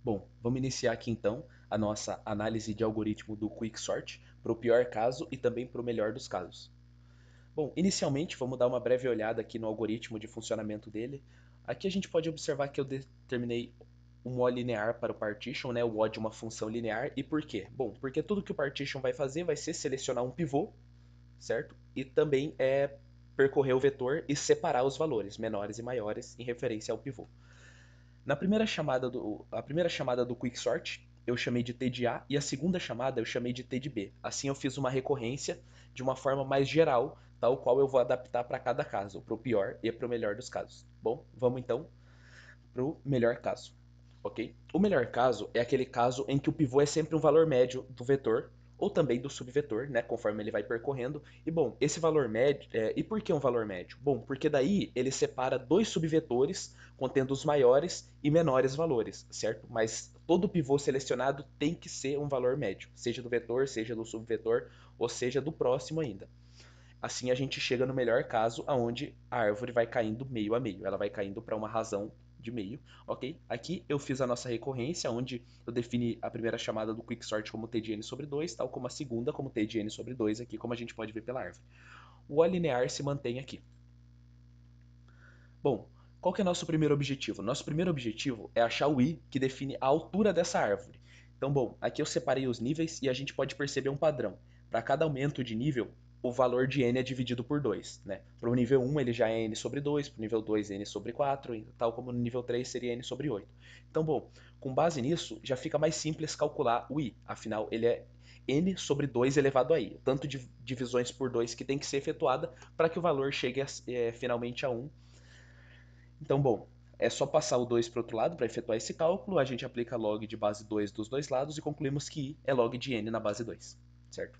Bom, vamos iniciar aqui então a nossa análise de algoritmo do Quicksort para o pior caso e também para o melhor dos casos. Bom, inicialmente vamos dar uma breve olhada aqui no algoritmo de funcionamento dele. Aqui a gente pode observar que eu determinei um O linear para o partition, né? O O de uma função linear. E por quê? Bom, porque tudo que o partition vai fazer vai ser selecionar um pivô, certo? E também percorrer o vetor e separar os valores menores e maiores em referência ao pivô. A primeira chamada do Quicksort eu chamei de T de A e a segunda chamada eu chamei de T de B. Assim eu fiz uma recorrência de uma forma mais geral, tal qual eu vou adaptar para cada caso, para o pior e para o melhor dos casos. Bom, vamos então para o melhor caso. Ok? O melhor caso é aquele caso em que o pivô é sempre um valor médio do vetor ou também do subvetor, né, conforme ele vai percorrendo. E bom, esse valor médio, e por que um valor médio? Bom, porque daí ele separa dois subvetores contendo os maiores e menores valores, certo? Mas todo pivô selecionado tem que ser um valor médio, seja do vetor, seja do subvetor, ou seja do próximo ainda. Assim a gente chega no melhor caso, aonde a árvore vai caindo meio a meio, ela vai caindo para uma razão de meio, ok? Aqui eu fiz a nossa recorrência, onde eu defini a primeira chamada do quicksort como t de n sobre 2, tal como a segunda como t de n sobre 2, aqui como a gente pode ver pela árvore. O O linear se mantém aqui. Bom, qual que é o nosso primeiro objetivo? Nosso primeiro objetivo é achar o i que define a altura dessa árvore. Então, bom, aqui eu separei os níveis e a gente pode perceber um padrão. Para cada aumento de nível, o valor de n é dividido por 2, né? Para o nível 1 ele já é n sobre 2, para o nível 2 n sobre 4, tal como no nível 3 seria n sobre 8. Então, bom, com base nisso, já fica mais simples calcular o i, afinal ele é n sobre 2 elevado a i, o tanto de divisões por 2 que tem que ser efetuada para que o valor chegue finalmente a 1. Então, bom, é só passar o 2 para o outro lado para efetuar esse cálculo, a gente aplica log de base 2 dos dois lados e concluímos que i é log de n na base 2, certo?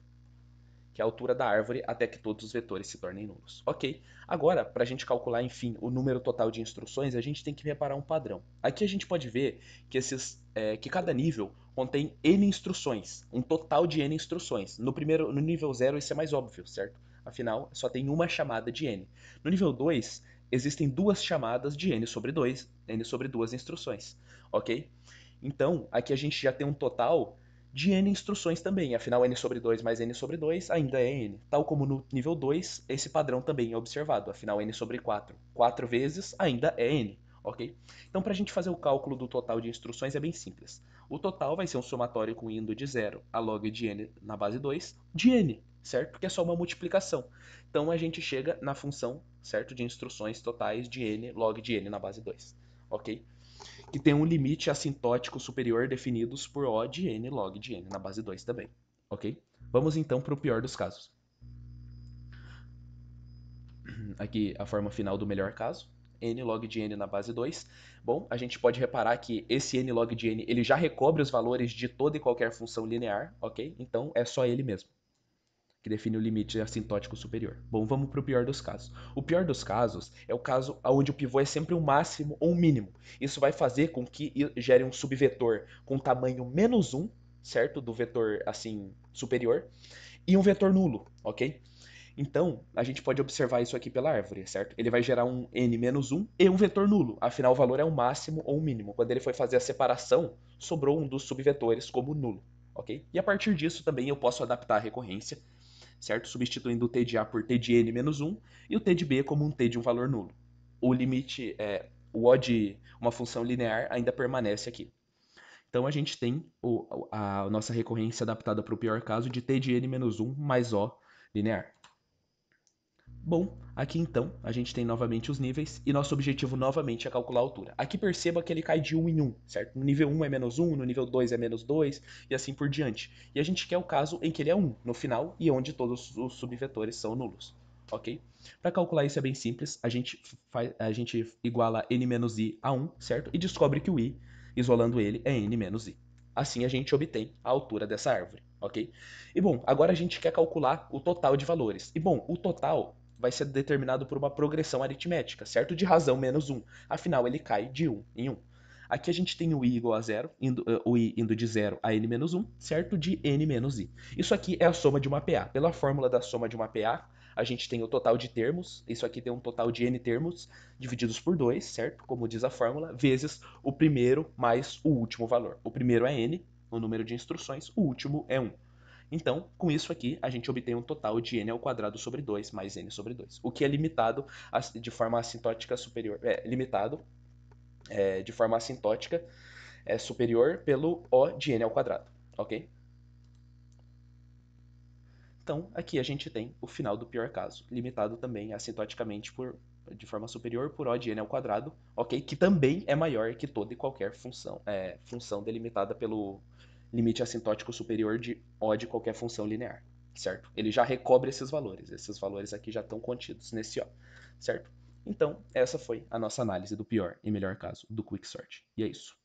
Que é a altura da árvore até que todos os vetores se tornem nulos. Ok, agora, para a gente calcular, enfim, o número total de instruções, a gente tem que reparar um padrão. Aqui a gente pode ver que cada nível contém n instruções, um total de n instruções. No nível 0 isso é mais óbvio, certo? Afinal, só tem uma chamada de n. No nível 2, existem duas chamadas de n sobre 2, n sobre duas instruções, ok? Então, aqui a gente já tem um total de n instruções também, afinal n sobre 2 mais n sobre 2 ainda é n. Tal como no nível 2, esse padrão também é observado, afinal n sobre 4, 4 vezes ainda é n, ok? Então para a gente fazer o cálculo do total de instruções é bem simples. O total vai ser um somatório com indo de 0 a log de n na base 2 de n, certo? Porque é só uma multiplicação. Então a gente chega na função, certo, de instruções totais de n log de n na base 2, ok? Que tem um limite assintótico superior definidos por O de n log de n na base 2 também, ok? Vamos então para o pior dos casos. Aqui a forma final do melhor caso, n log de n na base 2. Bom, a gente pode reparar que esse n log de n ele já recobre os valores de toda e qualquer função linear, ok? Então é só ele mesmo que define o limite assintótico superior. Bom, vamos para o pior dos casos. O pior dos casos é o caso onde o pivô é sempre um máximo ou um mínimo. Isso vai fazer com que gere um subvetor com tamanho menos 1, certo? Do vetor assim superior, e um vetor nulo, ok? Então, a gente pode observar isso aqui pela árvore, certo? Ele vai gerar um n menos 1 e um vetor nulo, afinal o valor é um máximo ou um mínimo. Quando ele foi fazer a separação, sobrou um dos subvetores como nulo, ok? E a partir disso também eu posso adaptar a recorrência, certo? Substituindo o t de A por t de n menos 1 e o t de B como um t de um valor nulo. O limite, o O de uma função linear ainda permanece aqui. Então a gente tem a nossa recorrência adaptada para o pior caso de t de n menos 1 mais O linear. Bom, aqui então a gente tem novamente os níveis e nosso objetivo novamente é calcular a altura. Aqui perceba que ele cai de 1 em 1, certo? No nível 1 é menos 1, no nível 2 é menos 2 e assim por diante. E a gente quer o caso em que ele é 1 no final e onde todos os subvetores são nulos, ok? Para calcular isso é bem simples, a gente iguala n menos i a 1, certo? E descobre que o i, isolando ele, é n menos i. Assim a gente obtém a altura dessa árvore, ok? E bom, agora a gente quer calcular o total de valores. E bom, o total vai ser determinado por uma progressão aritmética, certo? De razão menos 1. Afinal, ele cai de 1 em 1. Aqui a gente tem o i igual a 0, o i indo de 0 a n menos 1, certo? De n menos i. Isso aqui é a soma de uma PA. Pela fórmula da soma de uma PA, a gente tem o total de termos, isso aqui tem um total de n termos divididos por 2, certo? Como diz a fórmula, vezes o primeiro mais o último valor. O primeiro é n, o número de instruções, o último é 1. Então, com isso aqui, a gente obtém um total de n ao quadrado sobre 2 mais n sobre 2, o que é limitado de forma assintótica superior, limitado de forma assintótica superior pelo O de n ao quadrado, ok? Então, aqui a gente tem o final do pior caso, limitado também assintoticamente de forma superior por O de n ao quadrado, ok? Que também é maior que toda e qualquer função delimitada pelo limite assintótico superior de O de qualquer função linear, certo? Ele já recobre esses valores aqui já estão contidos nesse O, certo? Então, essa foi a nossa análise do pior e melhor caso do Quicksort. E é isso.